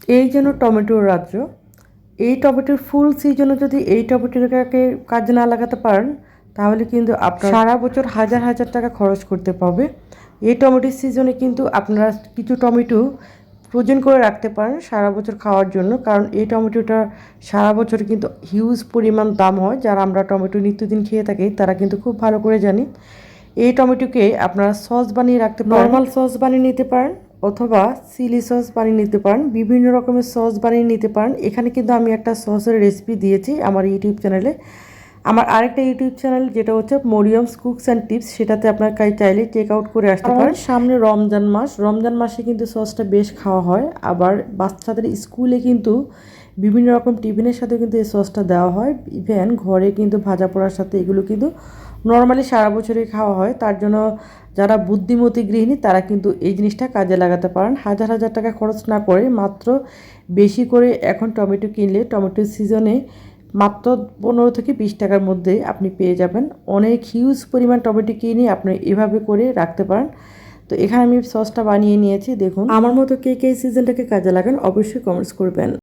এই যেন টমেটোর রাজ্য। এই টমেটোর ফুল সিজনে যদি এই টমেটোটাকে কাজে না লাগাতে পারেন তাহলে কিন্তু আপনার সারা বছর হাজার হাজার টাকা খরচ করতে পারবে। এই টমেটোর সিজনে কিন্তু আপনারা কিছু টমেটো ফ্রোজেন করে রাখতে পারেন সারা বছর খাওয়ার জন্য, কারণ এই টমেটোটা সারা বছর কিন্তু হিউজ পরিমাণ দাম হয়। যারা আমরা টমেটো নিত্যদিন খেয়ে থাকি তারা কিন্তু খুব ভালো করে জানি। এই টমেটোকে আপনারা সস বানিয়ে রাখতে পারেন, নর্মাল সস বানিয়ে নিতে পারেন অথবা চিলি সস বানিয়ে নিতে পারেন, বিভিন্ন রকমের সস বানিয়ে নিতে পারেন। এখানে কিন্তু আমি একটা সসের রেসিপি দিয়েছি আমার ইউটিউব চ্যানেলে। আমার আরেকটা ইউটিউব চ্যানেল যেটা হচ্ছে মরিয়মস কুকস অ্যান্ড টিপস, সেটাতে আপনার চাইলে চেক আউট করে আসতে পারেন। সামনে রমজান মাস, রমজান মাসে কিন্তু সসটা বেশ খাওয়া হয়। আবার বাচ্চাদের স্কুলে কিন্তু বিভিন্ন রকম টিফিনের সাথে কিন্তু এই সসটা দেওয়া হয়। ইভেন ঘরে কিন্তু ভাজা পোড়ার সাথে এগুলো কিন্তু নর্মালি সারা বছরই খাওয়া হয়। তার জন্য যারা বুদ্ধিমতী গৃহিণী তারা কিন্তু এই জিনিসটা কাজে লাগাতে পারেন। হাজার হাজার টাকা খরচ না করে মাত্র বেশি করে এখন টমেটো কিনলে টমেটোর সিজনে মাত্র 15 থেকে 20 টাকার মধ্যে আপনি পেয়ে যাবেন। অনেক হিউজ পরিমাণ টমেটো কিনে আপনি এভাবে করে রাখতে পারেন। তো এখানে আমি সসটা বানিয়ে নিয়েছি। দেখুন আমার মতো কে কে এই সিজনটাকে কাজে লাগান অবশ্যই কমেন্টস করবেন।